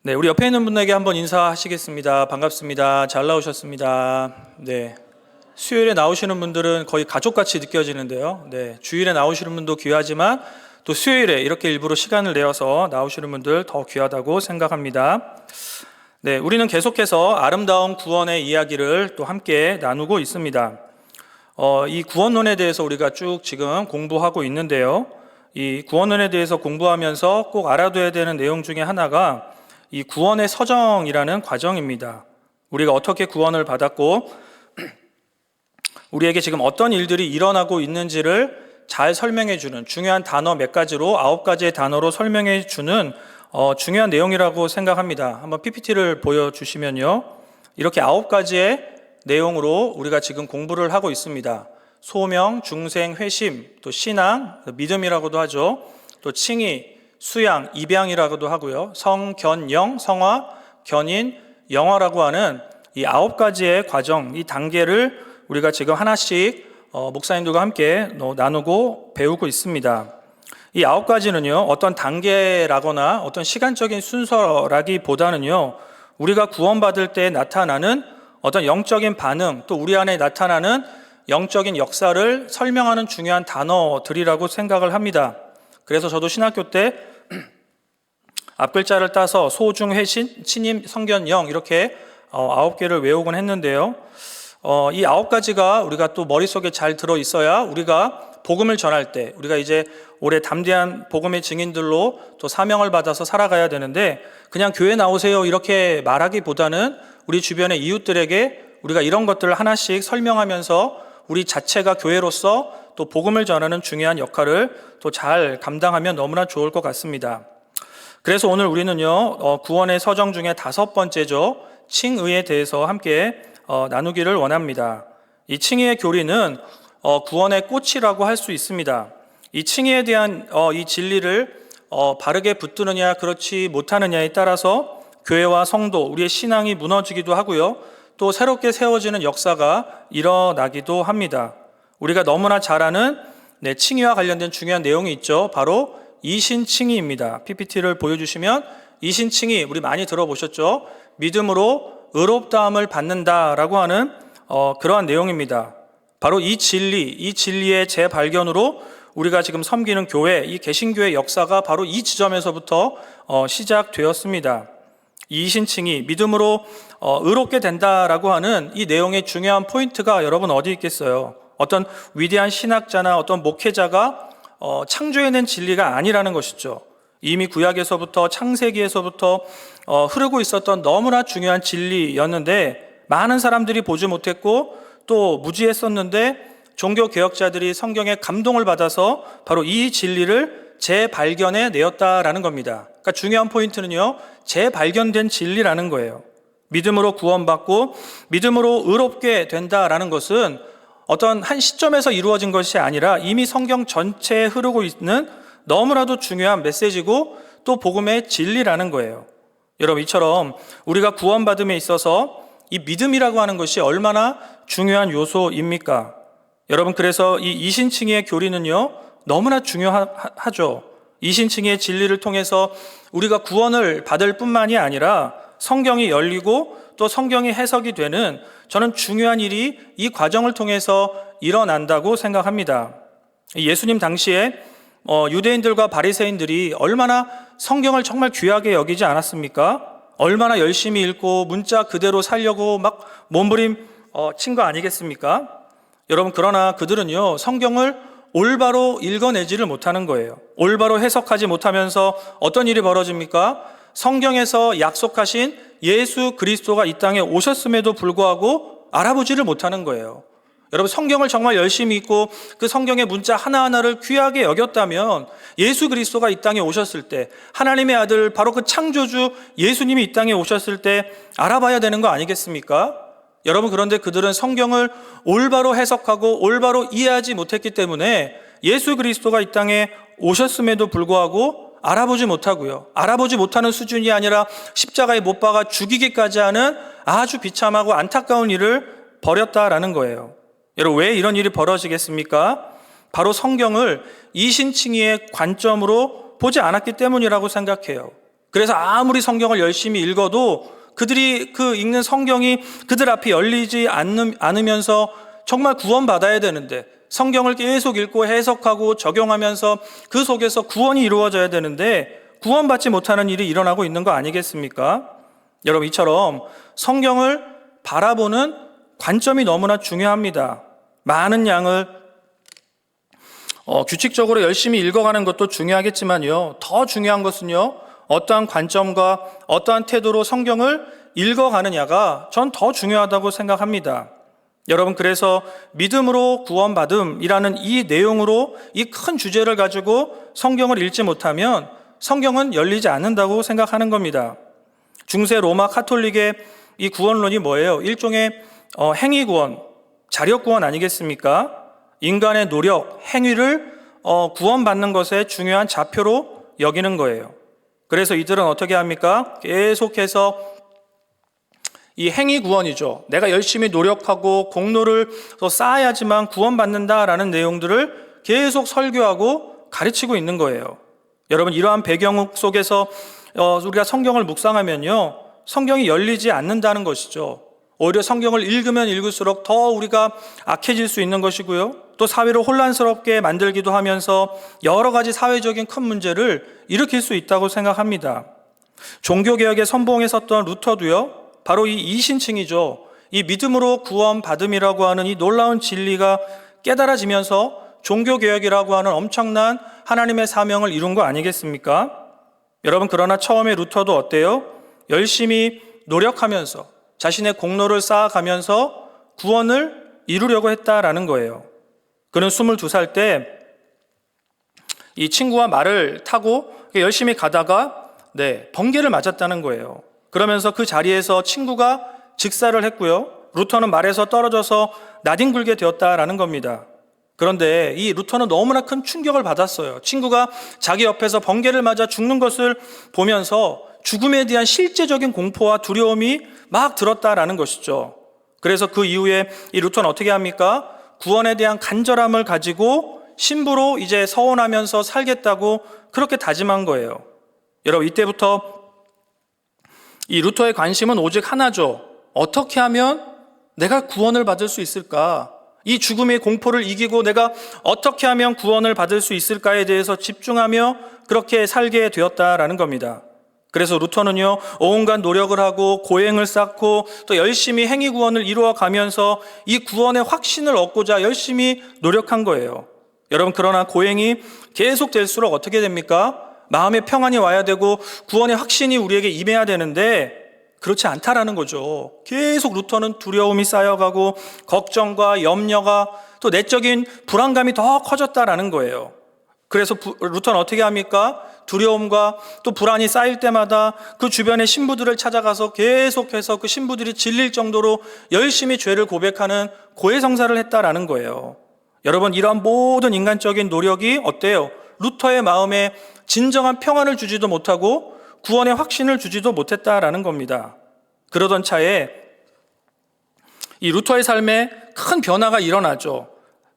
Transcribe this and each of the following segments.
네, 우리 옆에 있는 분에게 한번 인사하시겠습니다. 반갑습니다. 잘 나오셨습니다. 네, 수요일에 나오시는 분들은 거의 가족같이 느껴지는데요. 네, 주일에 나오시는 분도 귀하지만 또 수요일에 이렇게 일부러 시간을 내어서 나오시는 분들 더 귀하다고 생각합니다. 네, 우리는 계속해서 아름다운 구원의 이야기를 또 함께 나누고 있습니다. 이 구원론에 대해서 우리가 쭉 지금 공부하고 있는데요. 이 구원론에 대해서 공부하면서 꼭 알아둬야 되는 내용 중에 하나가 이 구원의 서정이라는 과정입니다. 우리가 어떻게 구원을 받았고 우리에게 지금 어떤 일들이 일어나고 있는지를 잘 설명해 주는 중요한 단어 몇 가지로 9가지의 단어로 설명해 주는 중요한 내용이라고 생각합니다. 한번 PPT를 보여주시면요. 이렇게 9가지의 내용으로 우리가 지금 공부를 하고 있습니다. 소명, 중생, 회심, 또 신앙, 믿음이라고도 하죠. 또 칭의, 수양, 입양이라고도 하고요. 성, 견, 영, 성화, 견인, 영화라고 하는 이 9가지의 과정, 이 단계를 우리가 지금 하나씩 목사님들과 함께 나누고 배우고 있습니다. 이 9가지는요, 어떤 단계라거나 어떤 시간적인 순서라기보다는요, 우리가 구원받을 때 나타나는 어떤 영적인 반응, 또 우리 안에 나타나는 영적인 역사를 설명하는 중요한 단어들이라고 생각을 합니다. 그래서 저도 신학교 때 앞글자를 따서 소, 중, 회신, 친임, 성견, 영 이렇게 9개를 외우곤 했는데요. 이 9가지가 우리가 또 머릿속에 잘 들어 있어야 우리가 복음을 전할 때 우리가 이제 올해 담대한 복음의 증인들로 또 사명을 받아서 살아가야 되는데 그냥 교회 나오세요 이렇게 말하기보다는 우리 주변의 이웃들에게 우리가 이런 것들을 하나씩 설명하면서 우리 자체가 교회로서 또 복음을 전하는 중요한 역할을 또 잘 감당하면 너무나 좋을 것 같습니다. 그래서 오늘 우리는요, 구원의 서정 중에 5번째죠. 칭의에 대해서 함께 나누기를 원합니다. 이 칭의의 교리는 구원의 꽃이라고 할 수 있습니다. 이 칭의에 대한 이 진리를 바르게 붙드느냐 그렇지 못하느냐에 따라서 교회와 성도, 우리의 신앙이 무너지기도 하고요. 또 새롭게 세워지는 역사가 일어나기도 합니다. 우리가 너무나 잘 아는 칭의와 관련된 중요한 내용이 있죠. 바로 이신칭의입니다. PPT를 보여주시면 이신칭의 우리 많이 들어보셨죠? 믿음으로 의롭다함을 받는다라고 하는 그러한 내용입니다. 바로 이 진리의 재발견으로 우리가 지금 섬기는 교회, 이 개신교의 역사가 바로 이 지점에서부터 시작되었습니다. 이신칭의, 믿음으로 의롭게 된다라고 하는 이 내용의 중요한 포인트가 여러분 어디 있겠어요? 어떤 위대한 신학자나 어떤 목회자가 창조해낸 진리가 아니라는 것이죠. 이미 구약에서부터 창세기에서부터 흐르고 있었던 너무나 중요한 진리였는데 많은 사람들이 보지 못했고 또 무지했었는데 종교개혁자들이 성경에 감동을 받아서 바로 이 진리를 재발견해 내었다라는 겁니다. 그러니까 중요한 포인트는요, 재발견된 진리라는 거예요. 믿음으로 구원받고 믿음으로 의롭게 된다라는 것은 어떤 한 시점에서 이루어진 것이 아니라 이미 성경 전체에 흐르고 있는 너무나도 중요한 메시지고 또 복음의 진리라는 거예요. 여러분, 이처럼 우리가 구원받음에 있어서 이 믿음이라고 하는 것이 얼마나 중요한 요소입니까? 여러분, 그래서 이 이신칭의의 교리는요, 너무나 중요하죠. 이신칭의의 진리를 통해서 우리가 구원을 받을 뿐만이 아니라 성경이 열리고 또 성경이 해석이 되는 저는 중요한 일이 이 과정을 통해서 일어난다고 생각합니다. 예수님 당시에 유대인들과 바리새인들이 얼마나 성경을 정말 귀하게 여기지 않았습니까? 얼마나 열심히 읽고 문자 그대로 살려고 막 몸부림 친 거 아니겠습니까? 여러분, 그러나 그들은요, 성경을 올바로 읽어내지를 못하는 거예요. 올바로 해석하지 못하면서 어떤 일이 벌어집니까? 성경에서 약속하신 예수 그리스도가 이 땅에 오셨음에도 불구하고 알아보지를 못하는 거예요. 여러분, 성경을 정말 열심히 읽고 그 성경의 문자 하나하나를 귀하게 여겼다면 예수 그리스도가 이 땅에 오셨을 때 하나님의 아들 바로 그 창조주 예수님이 이 땅에 오셨을 때 알아봐야 되는 거 아니겠습니까? 여러분, 그런데 그들은 성경을 올바로 해석하고 올바로 이해하지 못했기 때문에 예수 그리스도가 이 땅에 오셨음에도 불구하고 알아보지 못하고요. 알아보지 못하는 수준이 아니라 십자가에 못 박아 죽이기까지 하는 아주 비참하고 안타까운 일을 벌였다라는 거예요. 여러분, 왜 이런 일이 벌어지겠습니까? 바로 성경을 이신칭의의 관점으로 보지 않았기 때문이라고 생각해요. 그래서 아무리 성경을 열심히 읽어도 그들이 그 읽는 성경이 그들 앞에 열리지 않으면서 정말 구원받아야 되는데, 성경을 계속 읽고 해석하고 적용하면서 그 속에서 구원이 이루어져야 되는데 구원받지 못하는 일이 일어나고 있는 거 아니겠습니까? 여러분, 이처럼 성경을 바라보는 관점이 너무나 중요합니다. 많은 양을 규칙적으로 열심히 읽어가는 것도 중요하겠지만요, 더 중요한 것은요, 어떠한 관점과 어떠한 태도로 성경을 읽어가느냐가 전 더 중요하다고 생각합니다. 여러분, 그래서 믿음으로 구원받음이라는 이 내용으로 이 큰 주제를 가지고 성경을 읽지 못하면 성경은 열리지 않는다고 생각하는 겁니다. 중세 로마 카톨릭의 이 구원론이 뭐예요? 일종의 행위구원, 자력구원 아니겠습니까? 인간의 노력, 행위를 구원받는 것의 중요한 좌표로 여기는 거예요. 그래서 이들은 어떻게 합니까? 계속해서 이 행위 구원이죠. 내가 열심히 노력하고 공로를 더 쌓아야지만 구원받는다라는 내용들을 계속 설교하고 가르치고 있는 거예요. 여러분, 이러한 배경 속에서 우리가 성경을 묵상하면요, 성경이 열리지 않는다는 것이죠. 오히려 성경을 읽으면 읽을수록 더 우리가 악해질 수 있는 것이고요, 또 사회를 혼란스럽게 만들기도 하면서 여러 가지 사회적인 큰 문제를 일으킬 수 있다고 생각합니다. 종교개혁의 선봉에 섰던 루터도요, 바로 이 이신층이죠. 이 믿음으로 구원받음이라고 하는 이 놀라운 진리가 깨달아지면서 종교개혁이라고 하는 엄청난 하나님의 사명을 이룬 거 아니겠습니까? 여러분, 그러나 처음에 루터도 어때요? 열심히 노력하면서 자신의 공로를 쌓아가면서 구원을 이루려고 했다라는 거예요. 그는 22살 때 이 친구와 말을 타고 열심히 가다가 번개를 맞았다는 거예요. 그러면서 그 자리에서 친구가 직사를 했고요, 루터는 말에서 떨어져서 나뒹굴게 되었다라는 겁니다. 그런데 이 루터는 너무나 큰 충격을 받았어요. 친구가 자기 옆에서 번개를 맞아 죽는 것을 보면서 죽음에 대한 실제적인 공포와 두려움이 막 들었다라는 것이죠. 그래서 그 이후에 이 루터는 어떻게 합니까? 구원에 대한 간절함을 가지고 신부로 이제 서원하면서 살겠다고 그렇게 다짐한 거예요. 여러분, 이때부터 이 루터의 관심은 오직 하나죠. 어떻게 하면 내가 구원을 받을 수 있을까? 이 죽음의 공포를 이기고 내가 어떻게 하면 구원을 받을 수 있을까에 대해서 집중하며 그렇게 살게 되었다라는 겁니다. 그래서 루터는요, 온갖 노력을 하고 고행을 쌓고 또 열심히 행위 구원을 이루어 가면서 이 구원의 확신을 얻고자 열심히 노력한 거예요. 여러분, 그러나 고행이 계속될수록 어떻게 됩니까? 마음의 평안이 와야 되고 구원의 확신이 우리에게 임해야 되는데 그렇지 않다라는 거죠. 계속 루터는 두려움이 쌓여가고 걱정과 염려가 또 내적인 불안감이 더 커졌다라는 거예요. 그래서 루터는 어떻게 합니까? 두려움과 또 불안이 쌓일 때마다 그 주변의 신부들을 찾아가서 계속해서 그 신부들이 질릴 정도로 열심히 죄를 고백하는 고해성사를 했다라는 거예요. 여러분, 이러한 모든 인간적인 노력이 어때요? 루터의 마음에 진정한 평안을 주지도 못하고 구원의 확신을 주지도 못했다라는 겁니다. 그러던 차에 이 루터의 삶에 큰 변화가 일어나죠.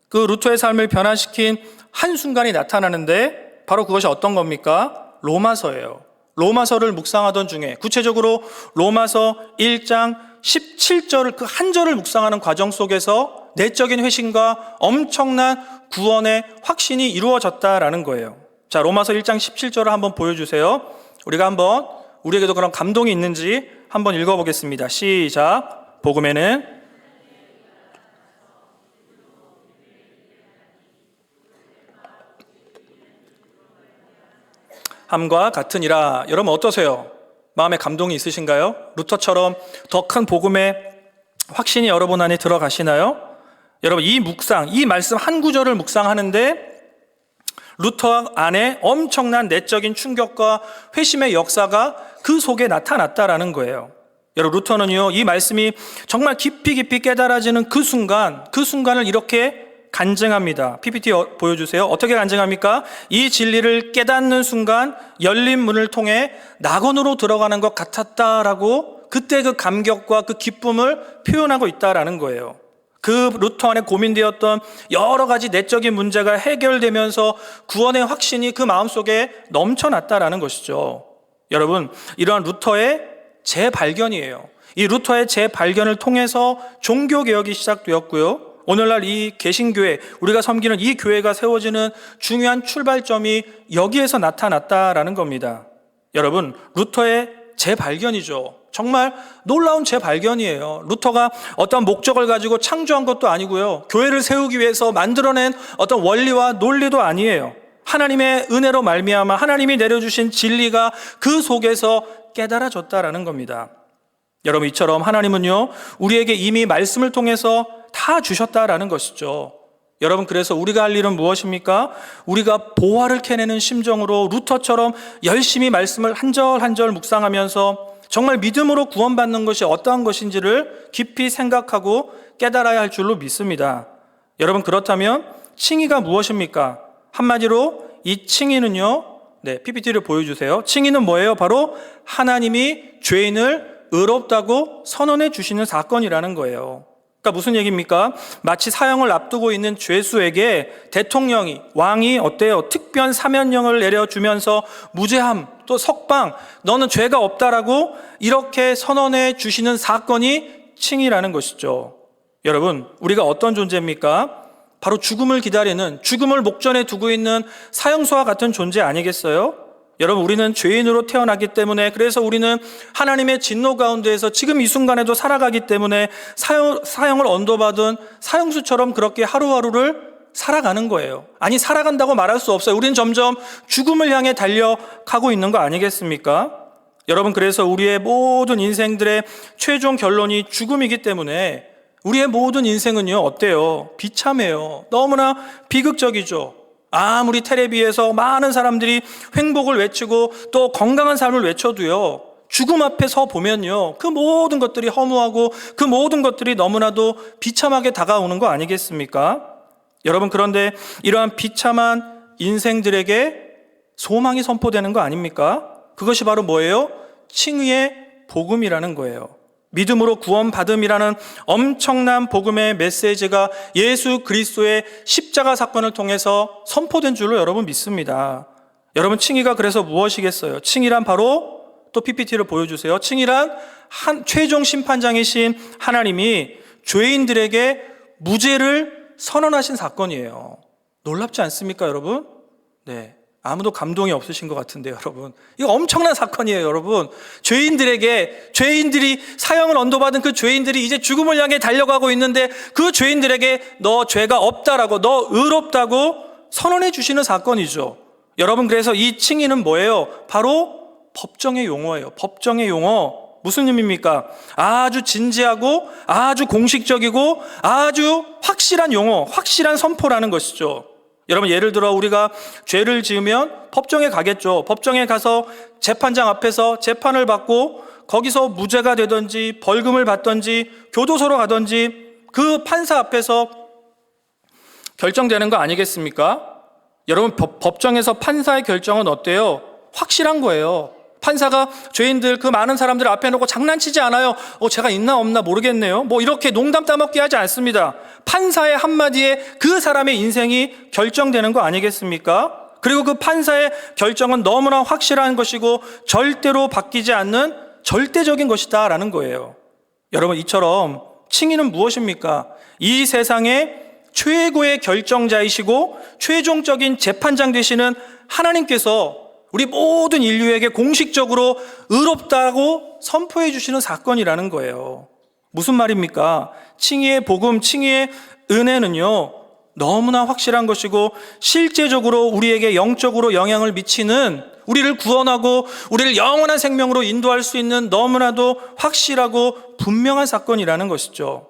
그 루터의 삶을 변화시킨 한순간이 나타나는데 바로 그것이 어떤 겁니까? 로마서예요. 로마서를 묵상하던 중에, 구체적으로 로마서 1장 17절을 그 한 절을 묵상하는 과정 속에서 내적인 회심과 엄청난 구원의 확신이 이루어졌다라는 거예요. 자, 로마서 1장 17절을 한번 보여주세요. 우리가 한번 우리에게도 그런 감동이 있는지 한번 읽어보겠습니다. 시작. 복음에는 함과 같으니라. 여러분, 어떠세요? 마음에 감동이 있으신가요? 루터처럼 더 큰 복음의 확신이 여러분 안에 들어가시나요? 여러분, 이 묵상, 이 말씀 한 구절을 묵상하는데 루터 안에 엄청난 내적인 충격과 회심의 역사가 그 속에 나타났다라는 거예요. 여러분, 루터는요, 이 말씀이 정말 깊이 깨달아지는 그 순간을 이렇게 간증합니다. PPT 보여주세요. 어떻게 간증합니까? 이 진리를 깨닫는 순간 열린 문을 통해 낙원으로 들어가는 것 같았다라고 그때 그 감격과 그 기쁨을 표현하고 있다라는 거예요. 그 루터 안에 고민되었던 여러 가지 내적인 문제가 해결되면서 구원의 확신이 그 마음속에 넘쳐났다라는 것이죠. 여러분, 이러한 루터의 재발견이에요. 이 루터의 재발견을 통해서 종교개혁이 시작되었고요. 오늘날 이 개신교회, 우리가 섬기는 이 교회가 세워지는 중요한 출발점이 여기에서 나타났다라는 겁니다. 여러분, 루터의 재발견이죠. 정말 놀라운 재발견이에요. 루터가 어떤 목적을 가지고 창조한 것도 아니고요. 교회를 세우기 위해서 만들어낸 어떤 원리와 논리도 아니에요. 하나님의 은혜로 말미암아 하나님이 내려주신 진리가 그 속에서 깨달아졌다라는 겁니다. 여러분, 이처럼 하나님은요, 우리에게 이미 말씀을 통해서 다 주셨다라는 것이죠. 여러분, 그래서 우리가 할 일은 무엇입니까? 우리가 보화를 캐내는 심정으로 루터처럼 열심히 말씀을 한 절 한 절 묵상하면서 정말 믿음으로 구원받는 것이 어떠한 것인지를 깊이 생각하고 깨달아야 할 줄로 믿습니다. 여러분, 그렇다면 칭의가 무엇입니까? 한마디로 이 칭의는요, PPT를 보여주세요. 칭의는 뭐예요? 바로 하나님이 죄인을 의롭다고 선언해 주시는 사건이라는 거예요. 그러니까 무슨 얘기입니까? 마치 사형을 앞두고 있는 죄수에게 대통령이, 왕이 어때요? 특별 사면령을 내려주면서 무죄함, 또 석방, 너는 죄가 없다라고 이렇게 선언해 주시는 사건이 칭의라는 것이죠. 여러분, 우리가 어떤 존재입니까? 바로 죽음을 기다리는, 죽음을 목전에 두고 있는 사형수와 같은 존재 아니겠어요? 여러분, 우리는 죄인으로 태어나기 때문에, 그래서 우리는 하나님의 진노 가운데에서 지금 이 순간에도 살아가기 때문에 사형을 언도받은 사형수처럼 그렇게 하루하루를 살아가는 거예요. 아니, 살아간다고 말할 수 없어요. 우리는 점점 죽음을 향해 달려가고 있는 거 아니겠습니까? 여러분, 그래서 우리의 모든 인생들의 최종 결론이 죽음이기 때문에 우리의 모든 인생은요, 어때요? 비참해요. 너무나 비극적이죠. 아무리 텔레비에서 많은 사람들이 행복을 외치고 또 건강한 삶을 외쳐도요, 죽음 앞에 서 보면요, 그 모든 것들이 허무하고 그 모든 것들이 너무나도 비참하게 다가오는 거 아니겠습니까? 여러분, 그런데 이러한 비참한 인생들에게 소망이 선포되는 거 아닙니까? 그것이 바로 뭐예요? 칭의의 복음이라는 거예요. 믿음으로 구원받음이라는 엄청난 복음의 메시지가 예수 그리스도의 십자가 사건을 통해서 선포된 줄로 여러분 믿습니다. 여러분, 칭의가 그래서 무엇이겠어요? 칭의란 바로, 또 PPT를 보여주세요. 칭의란 최종 심판장이신 하나님이 죄인들에게 무죄를 선언하신 사건이에요. 놀랍지 않습니까, 여러분? 네. 아무도 감동이 없으신 것 같은데요, 여러분. 이거 엄청난 사건이에요, 여러분. 죄인들이 사형을 언도받은 그 죄인들이 이제 죽음을 향해 달려가고 있는데 그 죄인들에게 너 죄가 없다라고, 너 의롭다고 선언해 주시는 사건이죠. 여러분, 그래서 이 칭의는 뭐예요? 바로 법정의 용어예요. 법정의 용어. 무슨 의미입니까? 아주 진지하고 아주 공식적이고 아주 확실한 용어, 확실한 선포라는 것이죠. 여러분, 예를 들어 우리가 죄를 지으면 법정에 가겠죠. 법정에 가서 재판장 앞에서 재판을 받고 거기서 무죄가 되든지 벌금을 받든지 교도소로 가든지 그 판사 앞에서 결정되는 거 아니겠습니까? 여러분, 법정에서 판사의 결정은 어때요? 확실한 거예요. 판사가 죄인들, 그 많은 사람들 앞에 놓고 장난치지 않아요. 제가 있나 없나 모르겠네요. 이렇게 농담 따먹기 하지 않습니다. 판사의 한마디에 그 사람의 인생이 결정되는 거 아니겠습니까? 그리고 그 판사의 결정은 너무나 확실한 것이고 절대로 바뀌지 않는 절대적인 것이다 라는 거예요. 여러분, 이처럼 칭의는 무엇입니까? 이 세상의 최고의 결정자이시고 최종적인 재판장 되시는 하나님께서 우리 모든 인류에게 공식적으로 의롭다고 선포해 주시는 사건이라는 거예요. 무슨 말입니까? 칭의의 복음, 칭의의 은혜는요, 너무나 확실한 것이고 실제적으로 우리에게 영적으로 영향을 미치는, 우리를 구원하고 우리를 영원한 생명으로 인도할 수 있는 너무나도 확실하고 분명한 사건이라는 것이죠.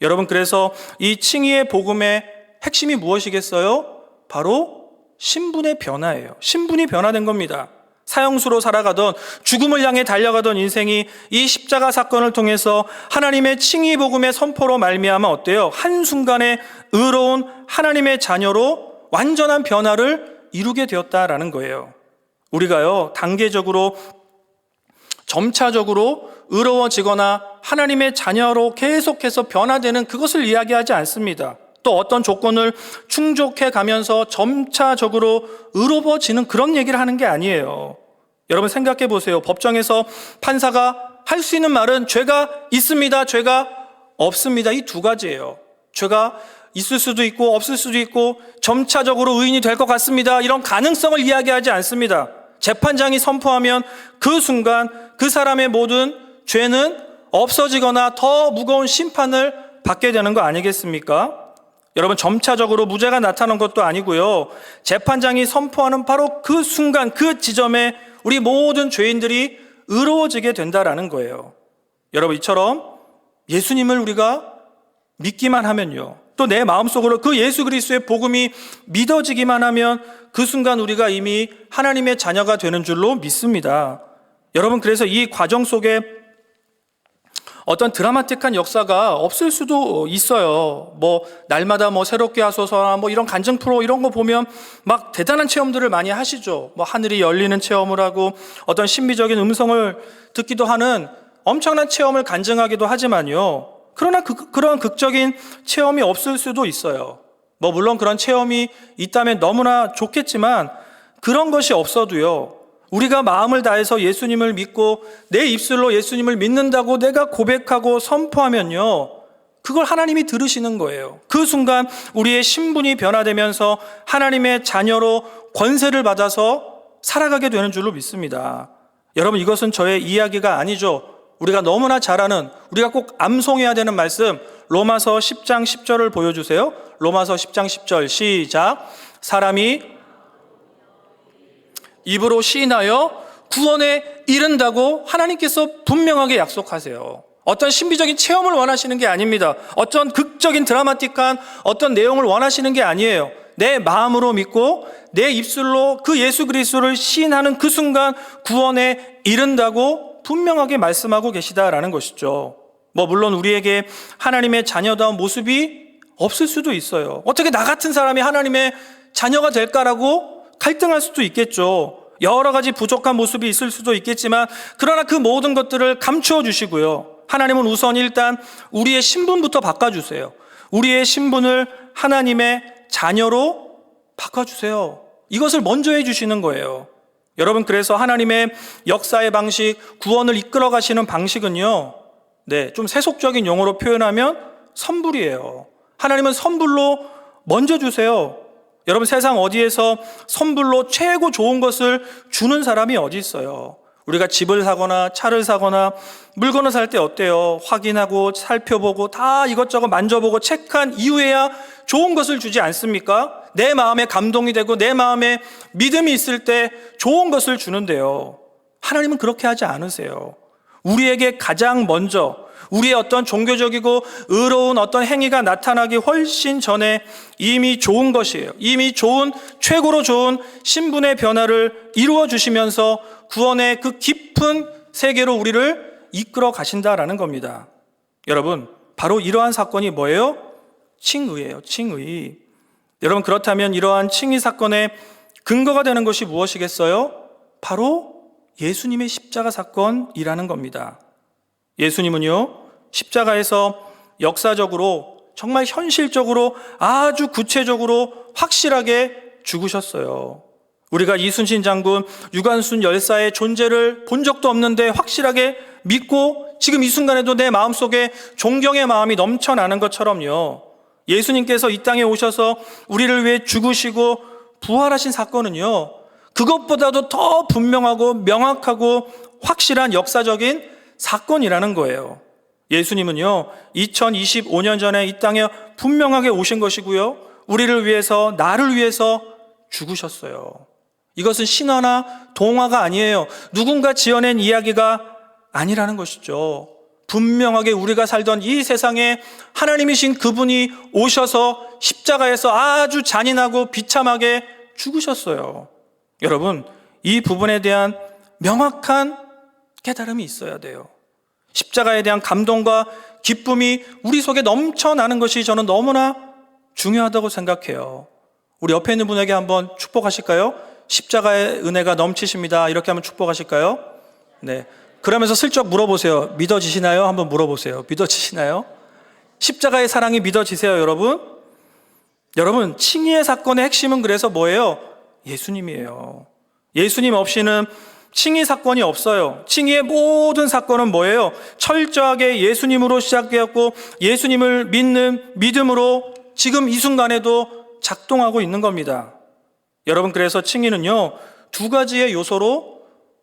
여러분, 그래서 이 칭의의 복음의 핵심이 무엇이겠어요? 바로 신분의 변화예요. 신분이 변화된 겁니다. 사형수로 살아가던, 죽음을 향해 달려가던 인생이 이 십자가 사건을 통해서 하나님의 칭의 복음의 선포로 말미암아 어때요? 한순간에 의로운 하나님의 자녀로 완전한 변화를 이루게 되었다라는 거예요. 우리가요, 단계적으로 점차적으로 의로워지거나 하나님의 자녀로 계속해서 변화되는 그것을 이야기하지 않습니다. 또 어떤 조건을 충족해 가면서 점차적으로 의로워지는 그런 얘기를 하는 게 아니에요. 여러분 생각해 보세요. 법정에서 판사가 할 수 있는 말은 죄가 있습니다, 죄가 없습니다. 이 두 가지예요. 죄가 있을 수도 있고 없을 수도 있고 점차적으로 의인이 될 것 같습니다. 이런 가능성을 이야기하지 않습니다. 재판장이 선포하면 그 순간 그 사람의 모든 죄는 없어지거나 더 무거운 심판을 받게 되는 거 아니겠습니까? 여러분, 점차적으로 무죄가 나타나는 것도 아니고요. 재판장이 선포하는 바로 그 순간, 그 지점에 우리 모든 죄인들이 의로워지게 된다라는 거예요. 여러분, 이처럼 예수님을 우리가 믿기만 하면요, 또 내 마음속으로 그 예수 그리스도의 복음이 믿어지기만 하면 그 순간 우리가 이미 하나님의 자녀가 되는 줄로 믿습니다. 여러분, 그래서 이 과정 속에 어떤 드라마틱한 역사가 없을 수도 있어요. 날마다 새롭게 하소서나 이런 간증 프로 이런 거 보면 막 대단한 체험들을 많이 하시죠. 하늘이 열리는 체험을 하고 어떤 신비적인 음성을 듣기도 하는 엄청난 체험을 간증하기도 하지만요. 그러나 그런 극적인 체험이 없을 수도 있어요. 물론 그런 체험이 있다면 너무나 좋겠지만 그런 것이 없어도요, 우리가 마음을 다해서 예수님을 믿고 내 입술로 예수님을 믿는다고 내가 고백하고 선포하면요, 그걸 하나님이 들으시는 거예요. 그 순간 우리의 신분이 변화되면서 하나님의 자녀로 권세를 받아서 살아가게 되는 줄로 믿습니다. 여러분, 이것은 저의 이야기가 아니죠. 우리가 너무나 잘 아는, 우리가 꼭 암송해야 되는 말씀, 로마서 10장 10절을 보여주세요. 로마서 10장 10절 시작. 사람이 입으로 시인하여 구원에 이른다고 하나님께서 분명하게 약속하세요. 어떤 신비적인 체험을 원하시는 게 아닙니다. 어떤 극적인 드라마틱한 어떤 내용을 원하시는 게 아니에요. 내 마음으로 믿고 내 입술로 그 예수 그리스도를 시인하는 그 순간 구원에 이른다고 분명하게 말씀하고 계시다라는 것이죠. 물론 우리에게 하나님의 자녀다운 모습이 없을 수도 있어요. 어떻게 나 같은 사람이 하나님의 자녀가 될까라고 갈등할 수도 있겠죠. 여러 가지 부족한 모습이 있을 수도 있겠지만 그러나 그 모든 것들을 감추어 주시고요. 하나님은 우선 일단 우리의 신분부터 바꿔주세요. 우리의 신분을 하나님의 자녀로 바꿔주세요. 이것을 먼저 해주시는 거예요. 여러분, 그래서 하나님의 역사의 방식, 구원을 이끌어 가시는 방식은요, 좀 세속적인 용어로 표현하면 선불이에요. 하나님은 선불로 먼저 주세요. 여러분, 세상 어디에서 선불로 최고 좋은 것을 주는 사람이 어디 있어요? 우리가 집을 사거나 차를 사거나 물건을 살 때 어때요? 확인하고 살펴보고 다 이것저것 만져보고 체크한 이후에야 좋은 것을 주지 않습니까? 내 마음에 감동이 되고 내 마음에 믿음이 있을 때 좋은 것을 주는데요, 하나님은 그렇게 하지 않으세요. 우리에게 가장 먼저 우리의 어떤 종교적이고 의로운 어떤 행위가 나타나기 훨씬 전에 이미 좋은 것이에요. 이미 좋은, 최고로 좋은 신분의 변화를 이루어 주시면서 구원의 그 깊은 세계로 우리를 이끌어 가신다라는 겁니다. 여러분, 바로 이러한 사건이 뭐예요? 칭의예요. 칭의. 여러분, 그렇다면 이러한 칭의 사건의 근거가 되는 것이 무엇이겠어요? 바로 예수님의 십자가 사건이라는 겁니다. 예수님은요, 십자가에서 역사적으로 정말 현실적으로 아주 구체적으로 확실하게 죽으셨어요. 우리가 이순신 장군, 유관순 열사의 존재를 본 적도 없는데 확실하게 믿고 지금 이 순간에도 내 마음속에 존경의 마음이 넘쳐나는 것처럼요, 예수님께서 이 땅에 오셔서 우리를 위해 죽으시고 부활하신 사건은요, 그것보다도 더 분명하고 명확하고 확실한 역사적인 사건이라는 거예요. 예수님은요, 2025년 전에 이 땅에 분명하게 오신 것이고요, 우리를 위해서, 나를 위해서 죽으셨어요. 이것은 신화나 동화가 아니에요. 누군가 지어낸 이야기가 아니라는 것이죠. 분명하게 우리가 살던 이 세상에 하나님이신 그분이 오셔서 십자가에서 아주 잔인하고 비참하게 죽으셨어요. 여러분, 이 부분에 대한 명확한 깨달음이 있어야 돼요. 십자가에 대한 감동과 기쁨이 우리 속에 넘쳐나는 것이 저는 너무나 중요하다고 생각해요. 우리 옆에 있는 분에게 한번 축복하실까요? 십자가의 은혜가 넘치십니다. 이렇게 한번 축복하실까요? 네. 그러면서 슬쩍 물어보세요. 믿어지시나요? 한번 물어보세요. 믿어지시나요? 십자가의 사랑이 믿어지세요, 여러분? 여러분, 칭의의 사건의 핵심은 그래서 뭐예요? 예수님이에요. 예수님 없이는 칭의 사건이 없어요. 칭의의 모든 사건은 뭐예요? 철저하게 예수님으로 시작되었고 예수님을 믿는 믿음으로 지금 이 순간에도 작동하고 있는 겁니다. 여러분, 그래서 칭의는요, 두 가지의 요소로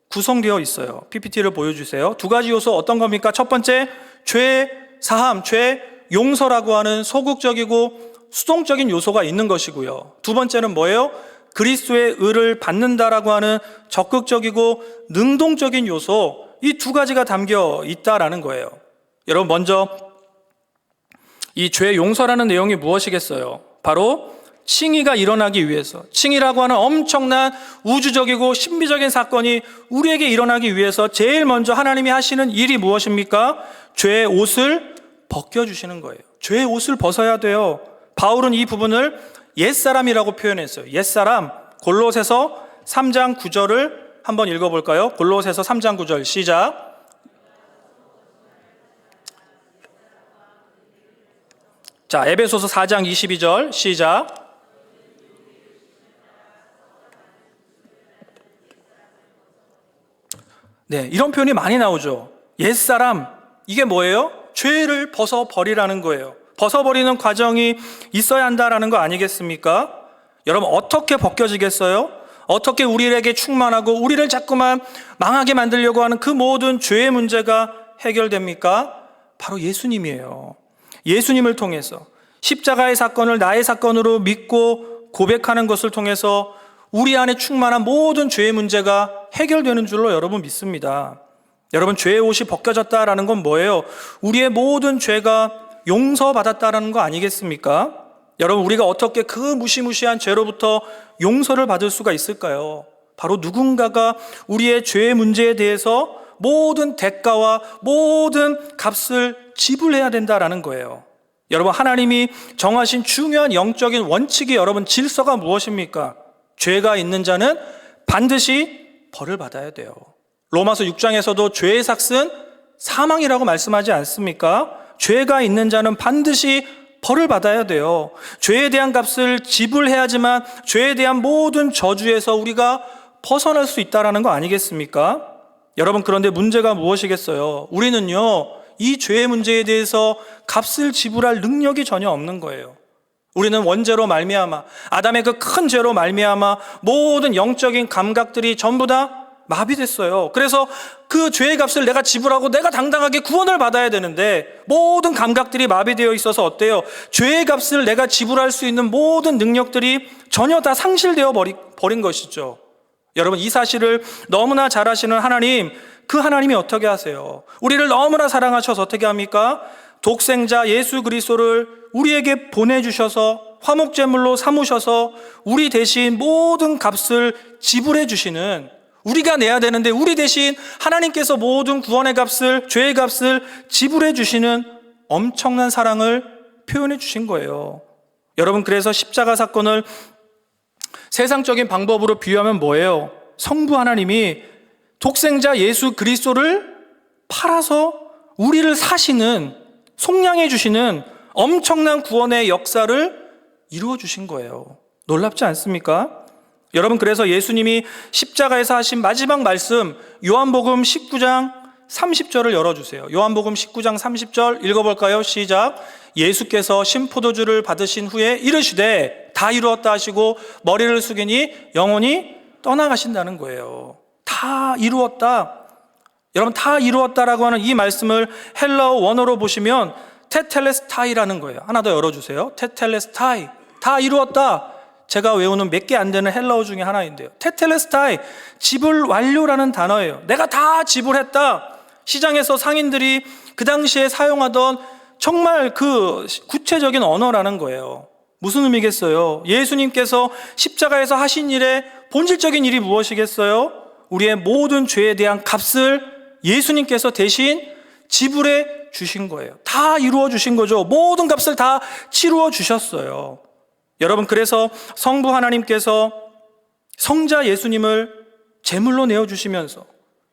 구성되어 있어요. PPT를 보여주세요. 두 가지 요소 어떤 겁니까? 첫 번째, 죄 사함, 죄 용서라고 하는 소극적이고 수동적인 요소가 있는 것이고요. 두 번째는 뭐예요? 그리스도의 의를 받는다라고 하는 적극적이고 능동적인 요소, 이 두 가지가 담겨 있다라는 거예요. 여러분, 먼저 이 죄 용서라는 내용이 무엇이겠어요? 바로 칭의가 일어나기 위해서, 칭의라고 하는 엄청난 우주적이고 신비적인 사건이 우리에게 일어나기 위해서 제일 먼저 하나님이 하시는 일이 무엇입니까? 죄의 옷을 벗겨주시는 거예요. 죄의 옷을 벗어야 돼요. 바울은 이 부분을 옛사람이라고 표현했어요. 옛사람, 골로새서 3장 9절을 한번 읽어볼까요? 골로새서 3장 9절 시작. 자, 에베소서 4장 22절 시작. 네, 이런 표현이 많이 나오죠. 옛사람, 이게 뭐예요? 죄를 벗어버리라는 거예요. 벗어버리는 과정이 있어야 한다라는 거 아니겠습니까? 여러분, 어떻게 벗겨지겠어요? 어떻게 우리에게 충만하고 우리를 자꾸만 망하게 만들려고 하는 그 모든 죄의 문제가 해결됩니까? 바로 예수님이에요. 예수님을 통해서 십자가의 사건을 나의 사건으로 믿고 고백하는 것을 통해서 우리 안에 충만한 모든 죄의 문제가 해결되는 줄로 여러분 믿습니다. 여러분, 죄의 옷이 벗겨졌다라는 건 뭐예요? 우리의 모든 죄가 용서받았다라는 거 아니겠습니까? 여러분, 우리가 어떻게 그 무시무시한 죄로부터 용서를 받을 수가 있을까요? 바로 누군가가 우리의 죄의 문제에 대해서 모든 대가와 모든 값을 지불해야 된다라는 거예요. 여러분, 하나님이 정하신 중요한 영적인 원칙이, 여러분, 질서가 무엇입니까? 죄가 있는 자는 반드시 벌을 받아야 돼요. 로마서 6장에서도 죄의 삭은 사망이라고 말씀하지 않습니까? 죄가 있는 자는 반드시 벌을 받아야 돼요. 죄에 대한 값을 지불해야지만 죄에 대한 모든 저주에서 우리가 벗어날 수 있다는 거 아니겠습니까? 여러분, 그런데 문제가 무엇이겠어요? 우리는요, 이 죄의 문제에 대해서 값을 지불할 능력이 전혀 없는 거예요. 우리는 원죄로 말미암아, 아담의 그 큰 죄로 말미암아 모든 영적인 감각들이 전부 다 마비됐어요. 그래서 그 죄의 값을 내가 지불하고 내가 당당하게 구원을 받아야 되는데 모든 감각들이 마비되어 있어서 어때요? 죄의 값을 내가 지불할 수 있는 모든 능력들이 전혀 다 상실되어 버린 것이죠. 여러분, 이 사실을 너무나 잘 아시는 하나님, 그 하나님이 어떻게 하세요? 우리를 너무나 사랑하셔서 어떻게 합니까? 독생자 예수 그리스도를 우리에게 보내주셔서 화목제물로 삼으셔서 우리 대신 모든 값을 지불해 주시는, 우리가 내야 되는데 우리 대신 하나님께서 모든 구원의 값을, 죄의 값을 지불해 주시는 엄청난 사랑을 표현해 주신 거예요. 여러분, 그래서 십자가 사건을 세상적인 방법으로 비유하면 뭐예요? 성부 하나님이 독생자 예수 그리스도를 팔아서 우리를 사시는, 속량해 주시는 엄청난 구원의 역사를 이루어 주신 거예요. 놀랍지 않습니까? 여러분, 그래서 예수님이 십자가에서 하신 마지막 말씀, 요한복음 19장 30절을 열어주세요. 요한복음 19장 30절 읽어볼까요? 시작. 예수께서 신포도주를 받으신 후에 이르시되 다 이루었다 하시고 머리를 숙이니 영혼이 떠나가신다는 거예요. 다 이루었다. 여러분, 다 이루었다라고 하는 이 말씀을 헬라어 원어로 보시면 테텔레스타이라는 거예요. 하나 더 열어주세요. 테텔레스타이. 다 이루었다. 제가 외우는 몇 개 안 되는 헬라어 중에 하나인데요. 테텔레스타이, 지불 완료라는 단어예요. 내가 다 지불했다. 시장에서 상인들이 그 당시에 사용하던 정말 그 구체적인 언어라는 거예요. 무슨 의미겠어요? 예수님께서 십자가에서 하신 일의 본질적인 일이 무엇이겠어요? 우리의 모든 죄에 대한 값을 예수님께서 대신 지불해 주신 거예요. 다 이루어 주신 거죠. 모든 값을 다 치루어 주셨어요. 여러분, 그래서 성부 하나님께서 성자 예수님을 제물로 내어주시면서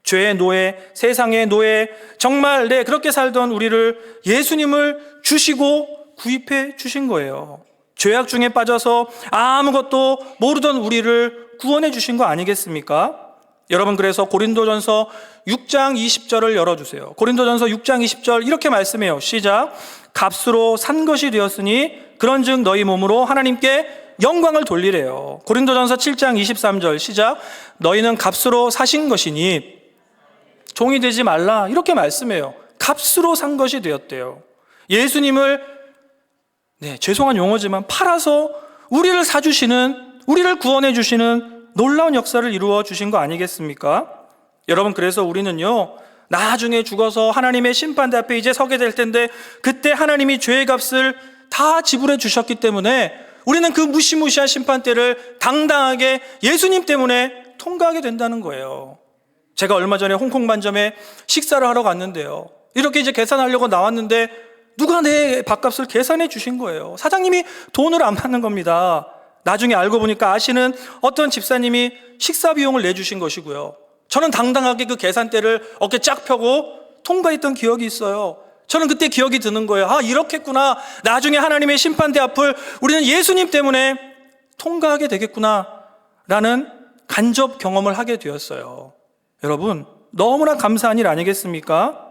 죄의 노예, 세상의 노예, 정말 그렇게 살던 우리를 예수님을 주시고 구입해 주신 거예요. 죄악 중에 빠져서 아무것도 모르던 우리를 구원해 주신 거 아니겠습니까? 여러분, 그래서 고린도전서 6장 20절을 열어주세요. 고린도전서 6장 20절 이렇게 말씀해요. 시작. 값으로 산 것이 되었으니 그런즉 너희 몸으로 하나님께 영광을 돌리래요. 고린도전서 7장 23절 시작. 너희는 값으로 사신 것이니 종이 되지 말라. 이렇게 말씀해요. 값으로 산 것이 되었대요. 예수님을, 죄송한 용어지만 팔아서 우리를 사주시는, 우리를 구원해 주시는 놀라운 역사를 이루어 주신 거 아니겠습니까? 여러분, 그래서 우리는요, 나중에 죽어서 하나님의 심판대 앞에 이제 서게 될 텐데, 그때 하나님이 죄의 값을 다 지불해 주셨기 때문에 우리는 그 무시무시한 심판대를 당당하게 예수님 때문에 통과하게 된다는 거예요. 제가 얼마 전에 홍콩 반점에 식사를 하러 갔는데요, 이렇게 이제 계산하려고 나왔는데 누가 내 밥값을 계산해 주신 거예요. 사장님이 돈을 안 받는 겁니다. 나중에 알고 보니까 아시는 어떤 집사님이 식사 비용을 내주신 것이고요. 저는 당당하게 그 계산대를 어깨 쫙 펴고 통과했던 기억이 있어요. 저는 그때 기억이 드는 거예요. 아, 이렇겠구나. 나중에 하나님의 심판대 앞을 우리는 예수님 때문에 통과하게 되겠구나 라는 간접 경험을 하게 되었어요. 여러분, 너무나 감사한 일 아니겠습니까?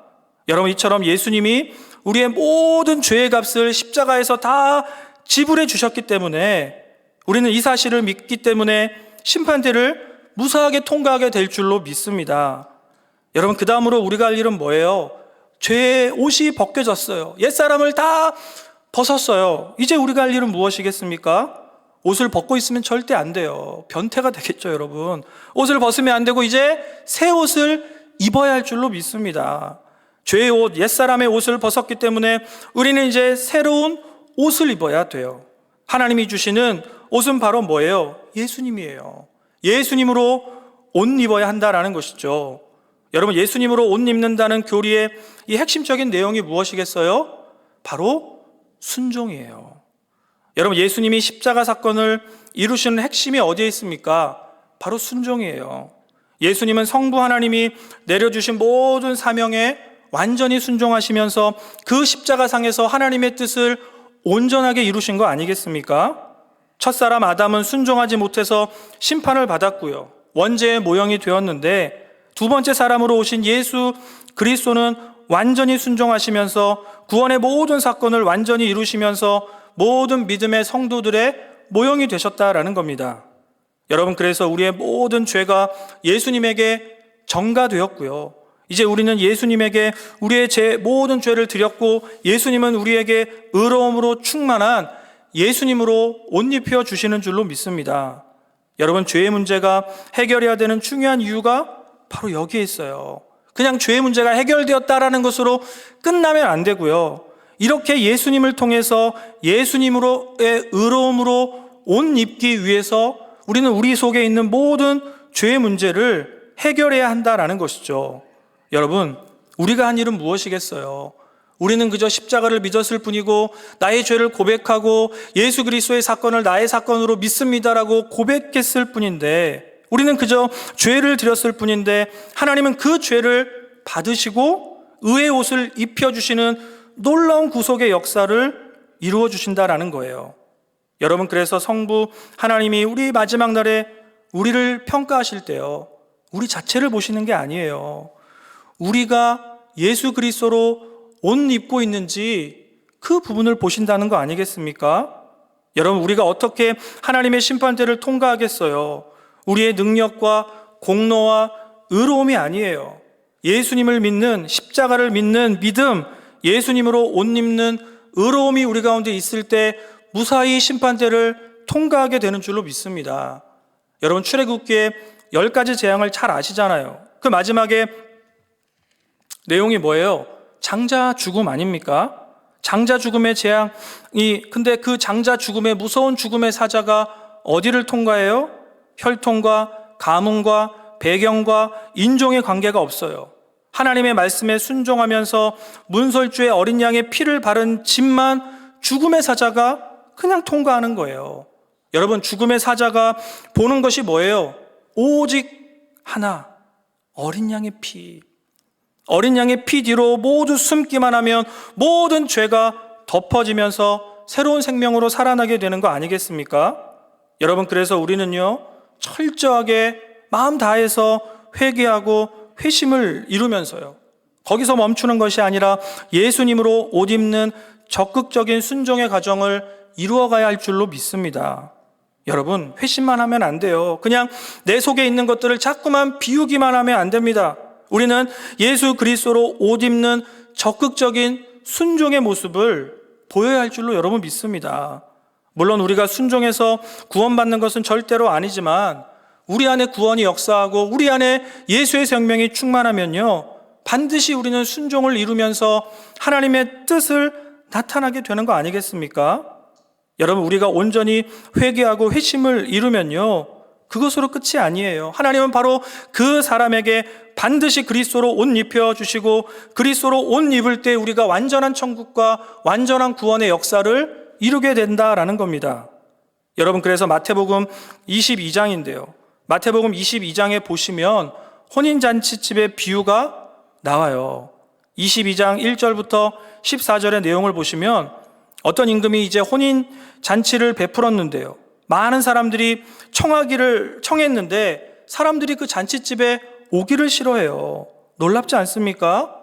여러분, 이처럼 예수님이 우리의 모든 죄의 값을 십자가에서 다 지불해 주셨기 때문에 우리는 이 사실을 믿기 때문에 심판대를 무사하게 통과하게 될 줄로 믿습니다. 여러분, 그 다음으로 우리가 할 일은 뭐예요? 죄의 옷이 벗겨졌어요. 옛사람을 다 벗었어요. 이제 우리가 할 일은 무엇이겠습니까? 옷을 벗고 있으면 절대 안 돼요. 변태가 되겠죠, 여러분. 옷을 벗으면 안 되고 이제 새 옷을 입어야 할 줄로 믿습니다. 죄의 옷, 옛사람의 옷을 벗었기 때문에 우리는 이제 새로운 옷을 입어야 돼요. 하나님이 주시는 옷은 바로 뭐예요? 예수님이에요. 예수님으로 옷 입어야 한다라는 것이죠. 여러분, 예수님으로 옷 입는다는 교리의 이 핵심적인 내용이 무엇이겠어요? 바로 순종이에요. 여러분, 예수님이 십자가 사건을 이루시는 핵심이 어디에 있습니까? 바로 순종이에요. 예수님은 성부 하나님이 내려주신 모든 사명에 완전히 순종하시면서 그 십자가상에서 하나님의 뜻을 온전하게 이루신 거 아니겠습니까? 첫사람 아담은 순종하지 못해서 심판을 받았고요, 원죄의 모형이 되었는데, 두 번째 사람으로 오신 예수 그리스도는 완전히 순종하시면서 구원의 모든 사건을 완전히 이루시면서 모든 믿음의 성도들의 모형이 되셨다라는 겁니다. 여러분, 그래서 우리의 모든 죄가 예수님에게 전가되었고요, 이제 우리는 예수님에게 우리의 모든 죄를 드렸고, 예수님은 우리에게 의로움으로 충만한 예수님으로 옷 입혀 주시는 줄로 믿습니다. 여러분, 죄의 문제가 해결해야 되는 중요한 이유가 바로 여기에 있어요. 그냥 죄의 문제가 해결되었다라는 것으로 끝나면 안 되고요, 이렇게 예수님을 통해서 예수님으로의 의로움으로 옷 입기 위해서 우리는 우리 속에 있는 모든 죄의 문제를 해결해야 한다라는 것이죠. 여러분, 우리가 한 일은 무엇이겠어요? 우리는 그저 십자가를 믿었을 뿐이고 나의 죄를 고백하고 예수 그리스도의 사건을 나의 사건으로 믿습니다라고 고백했을 뿐인데, 우리는 그저 죄를 드렸을 뿐인데 하나님은 그 죄를 받으시고 의의 옷을 입혀주시는 놀라운 구속의 역사를 이루어 주신다라는 거예요. 여러분, 그래서 성부 하나님이 우리 마지막 날에 우리를 평가하실 때요, 우리 자체를 보시는 게 아니에요. 우리가 예수 그리스도로 옷 입고 있는지 그 부분을 보신다는 거 아니겠습니까? 여러분, 우리가 어떻게 하나님의 심판대를 통과하겠어요? 우리의 능력과 공로와 의로움이 아니에요. 예수님을 믿는, 십자가를 믿는 믿음, 예수님으로 옷 입는 의로움이 우리 가운데 있을 때 무사히 심판대를 통과하게 되는 줄로 믿습니다. 여러분, 출애굽기의 10가지 재앙을 잘 아시잖아요. 그 마지막에 내용이 뭐예요? 장자 죽음 아닙니까? 장자 죽음의 재앙이, 근데 그 장자 죽음의 무서운 죽음의 사자가 어디를 통과해요? 혈통과 가문과 배경과 인종의 관계가 없어요. 하나님의 말씀에 순종하면서 문설주의 어린 양의 피를 바른 집만 죽음의 사자가 그냥 통과하는 거예요. 여러분, 죽음의 사자가 보는 것이 뭐예요? 오직 하나, 어린 양의 피. 어린 양의 피 뒤로 모두 숨기만 하면 모든 죄가 덮어지면서 새로운 생명으로 살아나게 되는 거 아니겠습니까? 여러분, 그래서 우리는요, 철저하게 마음 다해서 회개하고 회심을 이루면서요. 거기서 멈추는 것이 아니라 예수님으로 옷 입는 적극적인 순종의 과정을 이루어가야 할 줄로 믿습니다. 여러분, 회심만 하면 안 돼요. 그냥 내 속에 있는 것들을 자꾸만 비우기만 하면 안 됩니다. 우리는 예수 그리스도로 옷 입는 적극적인 순종의 모습을 보여야 할 줄로 여러분 믿습니다. 물론 우리가 순종해서 구원받는 것은 절대로 아니지만 우리 안에 구원이 역사하고 우리 안에 예수의 생명이 충만하면요, 반드시 우리는 순종을 이루면서 하나님의 뜻을 나타나게 되는 거 아니겠습니까? 여러분, 우리가 온전히 회개하고 회심을 이루면요, 그것으로 끝이 아니에요. 하나님은 바로 그 사람에게 반드시 그리스도로 옷 입혀주시고 그리스도로 옷 입을 때 우리가 완전한 천국과 완전한 구원의 역사를 이루게 된다라는 겁니다. 여러분, 그래서 마태복음 22장인데요. 마태복음 22장에 보시면 혼인잔치집의 비유가 나와요. 22장 1절부터 14절의 내용을 보시면 어떤 임금이 이제 혼인잔치를 베풀었는데요. 많은 사람들이 청하기를 청했는데 사람들이 그 잔치집에 오기를 싫어해요. 놀랍지 않습니까?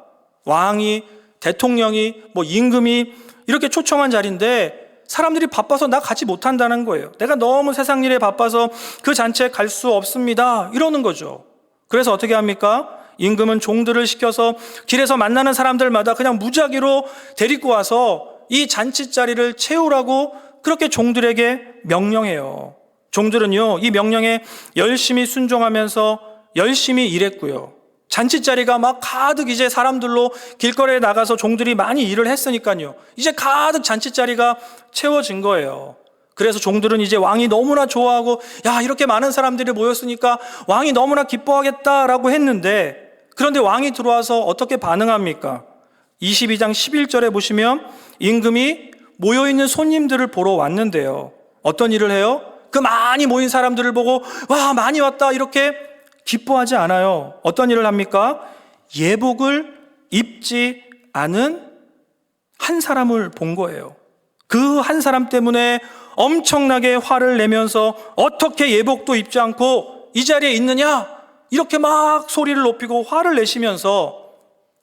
왕이, 대통령이, 임금이 이렇게 초청한 자리인데 사람들이 바빠서 나 가지 못한다는 거예요. 내가 너무 세상 일에 바빠서 그 잔치에 갈 수 없습니다, 이러는 거죠. 그래서 어떻게 합니까? 임금은 종들을 시켜서 길에서 만나는 사람들마다 그냥 무작위로 데리고 와서 이 잔치 자리를 채우라고 그렇게 종들에게 명령해요. 종들은요, 이 명령에 열심히 순종하면서 열심히 일했고요. 잔치 자리가 막 가득 이제 사람들로 길거리에 나가서 종들이 많이 일을 했으니까요, 이제 가득 잔치 자리가 채워진 거예요. 그래서 종들은 이제 왕이 너무나 좋아하고, 야, 이렇게 많은 사람들이 모였으니까 왕이 너무나 기뻐하겠다라고 했는데, 그런데 왕이 들어와서 어떻게 반응합니까? 22장 11절에 보시면 임금이 모여있는 손님들을 보러 왔는데요, 어떤 일을 해요? 그 많이 모인 사람들을 보고 와, 많이 왔다 이렇게 기뻐하지 않아요. 어떤 일을 합니까? 예복을 입지 않은 한 사람을 본 거예요. 그 한 사람 때문에 엄청나게 화를 내면서 어떻게 예복도 입지 않고 이 자리에 있느냐, 이렇게 막 소리를 높이고 화를 내시면서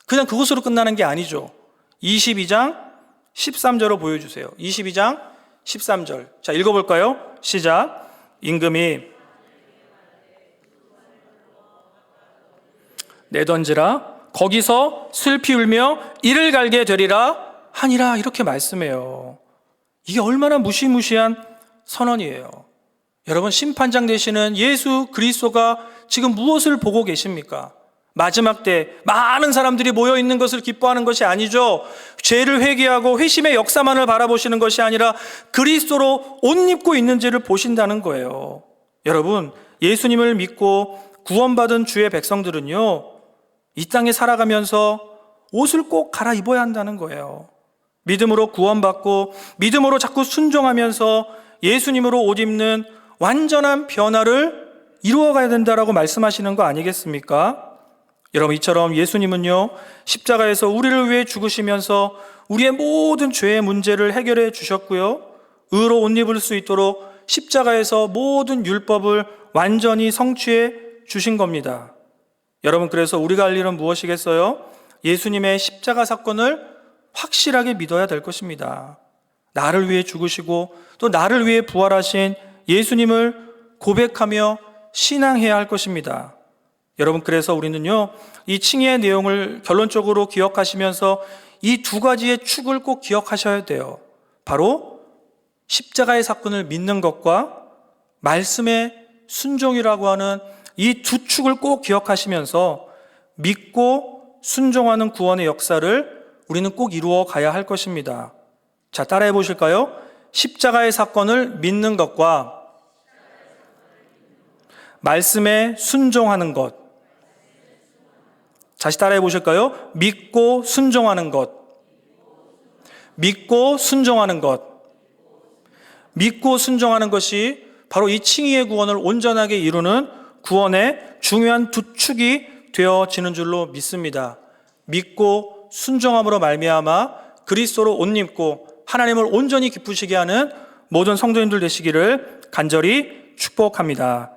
그냥 그것으로 끝나는 게 아니죠. 22장 13절로 보여주세요. 22장 13절. 자, 읽어볼까요? 시작. 임금이 내던지라 거기서 슬피 울며 이를 갈게 되리라 하니라, 이렇게 말씀해요. 이게 얼마나 무시무시한 선언이에요. 여러분, 심판장 되시는 예수 그리스도가 지금 무엇을 보고 계십니까? 마지막 때 많은 사람들이 모여 있는 것을 기뻐하는 것이 아니죠. 죄를 회개하고 회심의 역사만을 바라보시는 것이 아니라 그리스도로 옷 입고 있는지를 보신다는 거예요. 여러분, 예수님을 믿고 구원받은 주의 백성들은요, 이 땅에 살아가면서 옷을 꼭 갈아입어야 한다는 거예요. 믿음으로 구원받고 믿음으로 자꾸 순종하면서 예수님으로 옷 입는 완전한 변화를 이루어가야 된다라고 말씀하시는 거 아니겠습니까? 여러분, 이처럼 예수님은요, 십자가에서 우리를 위해 죽으시면서 우리의 모든 죄의 문제를 해결해 주셨고요, 의로 옷 입을 수 있도록 십자가에서 모든 율법을 완전히 성취해 주신 겁니다. 여러분, 그래서 우리가 할 일은 무엇이겠어요? 예수님의 십자가 사건을 확실하게 믿어야 될 것입니다. 나를 위해 죽으시고 또 나를 위해 부활하신 예수님을 고백하며 신앙해야 할 것입니다. 여러분, 그래서 우리는요, 이 칭의의 내용을 결론적으로 기억하시면서 이 두 가지의 축을 꼭 기억하셔야 돼요. 바로 십자가의 사건을 믿는 것과 말씀의 순종이라고 하는 이 두 축을 꼭 기억하시면서 믿고 순종하는 구원의 역사를 우리는 꼭 이루어 가야 할 것입니다. 자, 따라해 보실까요? 십자가의 사건을 믿는 것과 말씀에 순종하는 것. 다시 따라해 보실까요? 믿고 순종하는 것. 믿고 순종하는 것. 믿고 순종하는 것이 바로 이 칭의의 구원을 온전하게 이루는 구원의 중요한 두 축이 되어지는 줄로 믿습니다. 믿고 순종함으로 말미암아 그리스도로 옷 입고 하나님을 온전히 기쁘시게 하는 모든 성도님들 되시기를 간절히 축복합니다.